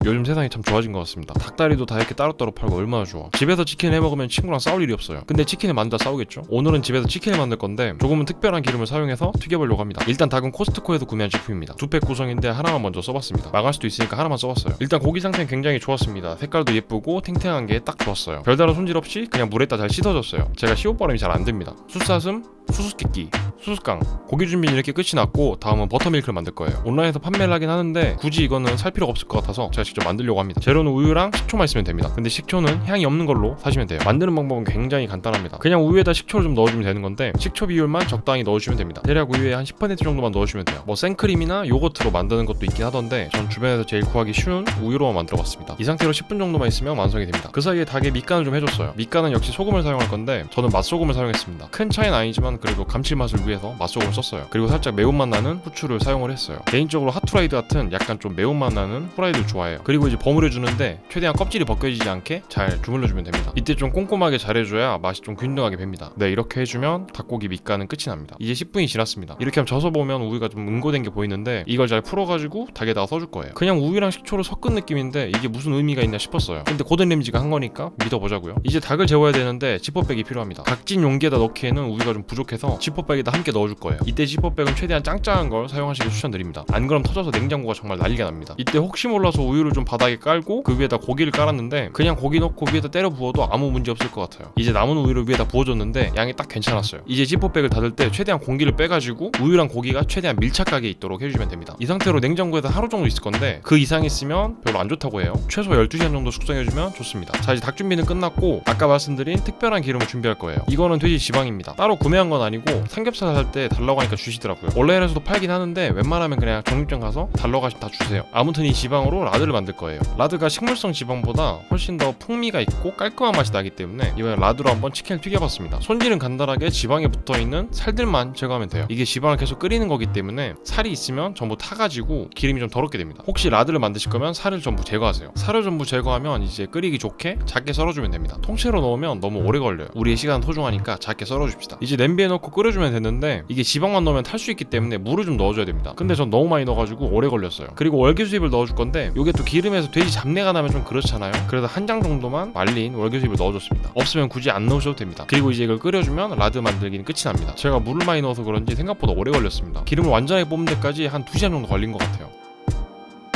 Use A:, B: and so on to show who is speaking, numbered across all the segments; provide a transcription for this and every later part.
A: 요즘 세상이 참 좋아진 것 같습니다. 닭다리도 다 이렇게 따로따로 팔고 얼마나 좋아. 집에서 치킨 해먹으면 친구랑 싸울 일이 없어요. 근데 치킨을 만들다 싸우겠죠? 오늘은 집에서 치킨을 만들 건데 조금은 특별한 기름을 사용해서 튀겨보려고 합니다. 일단 닭은 코스트코에서 구매한 제품입니다. 두 팩 구성인데 하나만 먼저 써봤습니다. 망할 수도 있으니까 하나만 써봤어요. 일단 고기 상태는 굉장히 좋았습니다. 색깔도 예쁘고 탱탱한 게 딱 좋았어요. 별다른 손질 없이 그냥 물에다 잘 씻어줬어요. 제가 시옷바람이 잘 안 됩니다. 숯사슴, 수수께끼, 수수깡, 고기 준비는 이렇게 끝이 났고 다음은 버터밀크를 만들 거예요. 온라인에서 판매를 하긴 하는데 굳이 이거는 살 필요가 없을 것 같아서 제가 직접 만들려고 합니다. 재료는 우유랑 식초만 있으면 됩니다. 근데 식초는 향이 없는 걸로 사시면 돼요. 만드는 방법은 굉장히 간단합니다. 그냥 우유에다 식초를 좀 넣어주면 되는 건데 식초 비율만 적당히 넣어주시면 됩니다. 대략 우유에 한 10% 정도만 넣어주면 돼요. 뭐 생크림이나 요거트로 만드는 것도 있긴 하던데 전 주변에서 제일 구하기 쉬운 우유로만 만들어봤습니다. 이 상태로 10분 정도만 있으면 완성이 됩니다. 그 사이에 닭에 밑간을 좀 해줬어요. 밑간은 역시 소금을 사용할 건데 저는 맛소금을 사용했습니다. 큰 차이는 아니지만 그래도 감칠맛을 위해서 맛소금을 썼어요. 그리고 살짝 매운맛 나는 후추를 사용을 했어요. 개인적으로 핫후라이드 같은 약간 좀 매운맛 나는 후라이드를 좋아해요. 그리고 이제 버무려주는데 최대한 껍질이 벗겨지지 않게 잘 주물러주면 됩니다. 이때 좀 꼼꼼하게 잘해줘야 맛이 좀 균등하게 뱄니다. 네, 이렇게 해주면 닭고기 밑간은 끝이 납니다. 이제 10분이 지났습니다. 이렇게 하면 져서 보면 우유가 좀 응고된 게 보이는데 이걸 잘 풀어가지고 닭에다가 써줄 거예요. 그냥 우유랑 식초를 섞은 느낌인데 이게 무슨 의미가 있나 싶었어요. 근데 고든 램지가 한 거니까 믿어보자고요. 이제 닭을 재워야 되는데 지퍼백이 필요합니다. 각진 용기에다 넣기에는 우유가 좀 부족해서 지퍼백에다 함께 넣어줄 거예요. 이때 지퍼백은 최대한 짱짱한 걸 사용하시길 추천드립니다. 안 그럼 터져서 냉장고가 정말 난리가 납니다. 이때 혹시 몰라서 우유를 좀 바닥에 깔고 그 위에다 고기를 깔았는데 그냥 고기 넣고 위에다 때려 부어도 아무 문제 없을 것 같아요. 이제 남은 우유를 위에다 부어줬는데 양이 딱 괜찮았어요. 이제 지퍼백을 닫을 때 최대한 공기를 빼가지고 우유랑 고기가 최대한 밀착하게 있도록 해주시면 됩니다. 이 상태로 냉장고에서 하루 정도 있을 건데 그 이상 있으면 별로 안 좋다고 해요. 최소 12시간 정도 숙성해주면 좋습니다. 자, 이제 닭 준비는 끝났고 아까 말씀드린 특별한 기름을 준비할 거예요. 이거는 돼지 지방입니다. 따로 구매한 건 아니고 삼겹살 살 때 달라고 하니까 주시더라고요. 온라인에서도 팔긴 하는데 웬만하면 그냥 정육점 가서 달라고 하시면 다 주세요. 아무튼 이 지방으로 라드를 만들 거예요. 라드가 식물성 지방보다 훨씬 더 풍미가 있고 깔끔한 맛이 나기 때문에 이번에 라드로 한번 치킨을 튀겨봤습니다. 손질은 간단하게 지방에 붙어있는 살들만 제거하면 돼요. 이게 지방을 계속 끓이는 거기 때문에 살이 있으면 전부 타가지고 기름이 좀 더럽게 됩니다. 혹시 라드를 만드실 거면 살을 전부 제거하세요. 살을 전부 제거하면 이제 끓이기 좋게 작게 썰어주면 됩니다. 통째로 넣으면 너무 오래 걸려요. 우리의 시간은 소중하니까 작게 썰어줍시다. 이제 냄비에 넣고 끓여주면 되는데 이게 지방만 넣으면 탈 수 있기 때문에 물을 좀 넣어줘야 됩니다. 근데 전 너무 많이 넣어가지고 오래 걸렸어요. 그리고 월계수잎을 넣어줄 건데 이게 또 기름에서 돼지 잡내가 나면 좀 그렇잖아요. 그래서 한 장 정도만 말린 월계수잎을 넣어줬습니다. 없으면 굳이 안 넣으셔도 됩니다. 그리고 이제 이걸 끓여주면 라드 만들기는 끝이 납니다. 제가 물을 많이 넣어서 그런지 생각보다 오래 걸렸습니다. 기름을 완전하게 뽑는 데까지 한 2시간 정도 걸린 것 같아요.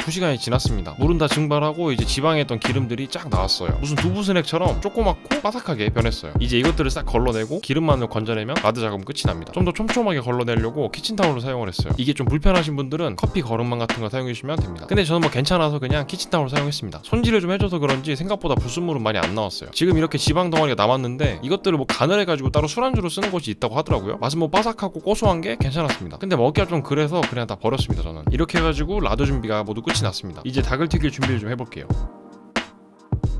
A: 2시간이 지났습니다. 물은 다 증발하고 이제 지방에 있던 기름들이 쫙 나왔어요. 무슨 두부 스낵처럼 조그맣고 바삭하게 변했어요. 이제 이것들을 싹 걸러내고 기름만을 건져내면 라드 작업은 끝이 납니다. 좀 더 촘촘하게 걸러내려고 키친타올을 사용을 했어요. 이게 좀 불편하신 분들은 커피 거름망 같은 거 사용해 주시면 됩니다. 근데 저는 뭐 괜찮아서 그냥 키친타올을 사용했습니다. 손질을 좀 해줘서 그런지 생각보다 불순물은 많이 안 나왔어요. 지금 이렇게 지방 덩어리가 남았는데 이것들을 뭐 간을 해가지고 따로 술안주로 쓰는 곳이 있다고 하더라고요. 맛은 뭐 바삭하고 고소한 게 괜찮았습니다. 근데 먹기가 좀 그래서 그냥 다 버렸습니다. 저는 이렇게 해가지고 라드 준비가 모두 끝이 났습니다. 이제 닭을 튀길 준비를 좀 해볼게요.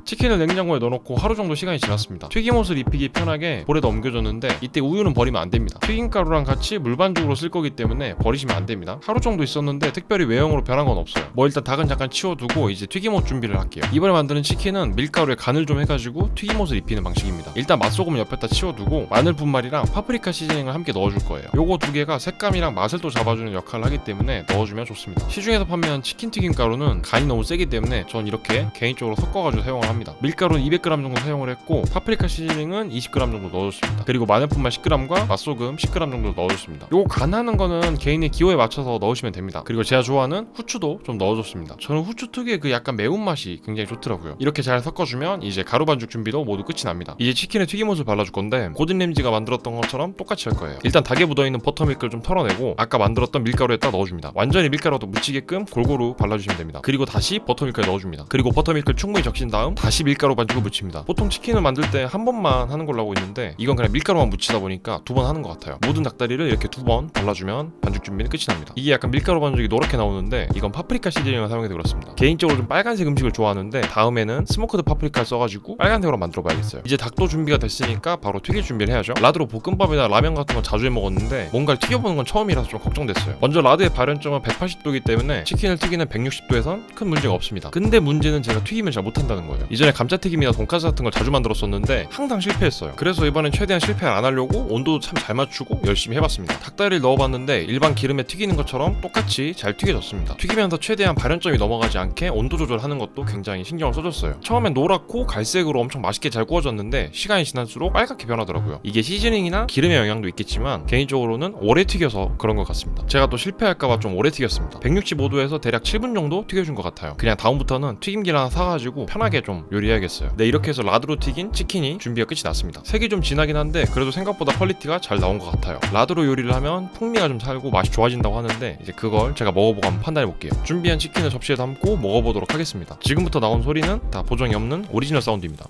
A: 치킨을 냉장고에 넣어놓고 하루 정도 시간이 지났습니다. 튀김옷을 입히기 편하게 볼에다 옮겨줬는데 이때 우유는 버리면 안 됩니다. 튀김가루랑 같이 물반죽으로 쓸 거기 때문에 버리시면 안 됩니다. 하루 정도 있었는데 특별히 외형으로 변한 건 없어요. 뭐 일단 닭은 잠깐 치워두고 이제 튀김옷 준비를 할게요. 이번에 만드는 치킨은 밀가루에 간을 좀 해가지고 튀김옷을 입히는 방식입니다. 일단 맛소금을 옆에다 치워두고 마늘 분말이랑 파프리카 시즈닝을 함께 넣어줄 거예요. 요거 두 개가 색감이랑 맛을 또 잡아주는 역할을 하기 때문에 넣어주면 좋습니다. 시중에서 판매한 치킨 튀김가루는 간이 너무 세기 때문에 전 이렇게 개인적으로 섞어가지고 사용을 합니다. 밀가루는 200g 정도 사용을 했고 파프리카 시즈닝은 20g 정도 넣어줬습니다. 그리고 마늘분말 10g과 맛소금 10g 정도 넣어줬습니다. 요거 간하는 거는 개인의 기호에 맞춰서 넣으시면 됩니다. 그리고 제가 좋아하는 후추도 좀 넣어줬습니다. 저는 후추 특유의 그 약간 매운맛이 굉장히 좋더라고요. 이렇게 잘 섞어주면 이제 가루 반죽 준비도 모두 끝이 납니다. 이제 치킨에 튀김옷을 발라줄 건데 고든 램지가 만들었던 것처럼 똑같이 할 거예요. 일단 닭에 묻어있는 버터밀크를 좀 털어내고 아까 만들었던 밀가루에다 넣어줍니다. 완전히 밀가루도 묻히게끔 골고루 발라주시면 됩니다. 그리고 다시 버터밀크에 넣어줍니다. 그리고 버터밀크를 충분히 적신 다음 다시 밀가루 반죽을 묻힙니다. 보통 치킨을 만들 때 한 번만 하는 걸로 하고 있는데 이건 그냥 밀가루만 묻히다 보니까 2번 하는 것 같아요. 모든 닭다리를 이렇게 2번 발라주면 반죽 준비는 끝이 납니다. 이게 약간 밀가루 반죽이 노랗게 나오는데 이건 파프리카 시즈닝을 사용해서 그렇습니다. 개인적으로 좀 빨간색 음식을 좋아하는데 다음에는 스모크드 파프리카를 써가지고 빨간색으로 만들어 봐야겠어요. 이제 닭도 준비가 됐으니까 바로 튀길 준비를 해야죠. 라드로 볶음밥이나 라면 같은 건 자주 해먹었는데 뭔가를 튀겨보는 건 처음이라서 좀 걱정됐어요. 먼저 라드의 발연점은 180도이기 때문에 치킨을 튀기는 160도에선 큰 문제가 없습니다. 근데 문제는 제가 튀김을 잘 못한다는 거예요. 이 예전에 감자튀김이나 돈까스 같은 걸 자주 만들었었는데 항상 실패했어요. 그래서 이번엔 최대한 실패 안 하려고 온도도 참 잘 맞추고 열심히 해봤습니다. 닭다리를 넣어봤는데 일반 기름에 튀기는 것처럼 똑같이 잘 튀겨졌습니다. 튀기면서 최대한 발연점이 넘어가지 않게 온도 조절하는 것도 굉장히 신경을 써줬어요. 처음엔 노랗고 갈색으로 엄청 맛있게 잘 구워졌는데 시간이 지날수록 빨갛게 변하더라고요. 이게 시즈닝이나 기름의 영향도 있겠지만 개인적으로는 오래 튀겨서 그런 것 같습니다. 제가 또 실패할까봐 좀 오래 튀겼습니다. 165도에서 대략 7분 정도 튀겨준 것 같아요. 그냥 다음부터는 튀김기를 하나 사가지고 편하게 좀 요리해야겠어요. 네, 이렇게 해서 라드로 튀긴 치킨이 준비가 끝이 났습니다. 색이 좀 진하긴 한데 그래도 생각보다 퀄리티가 잘 나온 것 같아요. 라드로 요리를 하면 풍미가 좀 살고 맛이 좋아진다고 하는데 이제 그걸 제가 먹어보고 한번 판단해 볼게요. 준비한 치킨을 접시에 담고 먹어보도록 하겠습니다. 지금부터 나온 소리는 다 보정이 없는 오리지널 사운드입니다.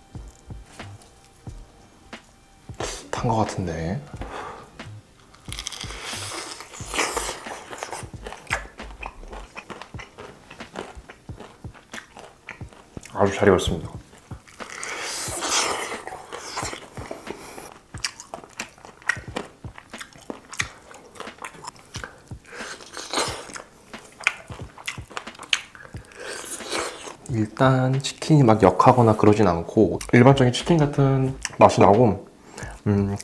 A: 탄 것 같은데. 아주 잘 익었습니다. 일단 치킨이 막 역하거나 그러진 않고 일반적인 치킨 같은 맛이 나고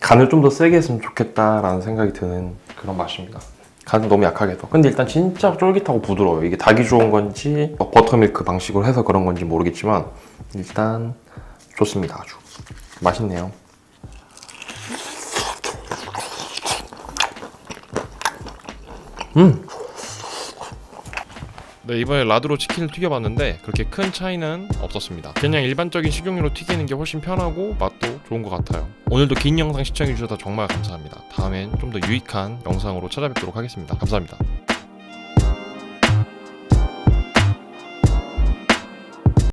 A: 간을 좀 더 세게 했으면 좋겠다라는 생각이 드는 그런 맛입니다. 간을 너무 약하게 해서. 근데 일단 진짜 쫄깃하고 부드러워요. 이게 닭이 좋은 건지 버터밀크 방식으로 해서 그런 건지 모르겠지만 일단 좋습니다. 아주 맛있네요. 네, 이번에 라드로 치킨을 튀겨봤는데 그렇게 큰 차이는 없었습니다. 그냥 일반적인 식용유로 튀기는 게 훨씬 편하고 맛도 좋은 것 같아요. 오늘도 긴 영상 시청해주셔서 정말 감사합니다. 다음엔 좀 더 유익한 영상으로 찾아뵙도록 하겠습니다. 감사합니다.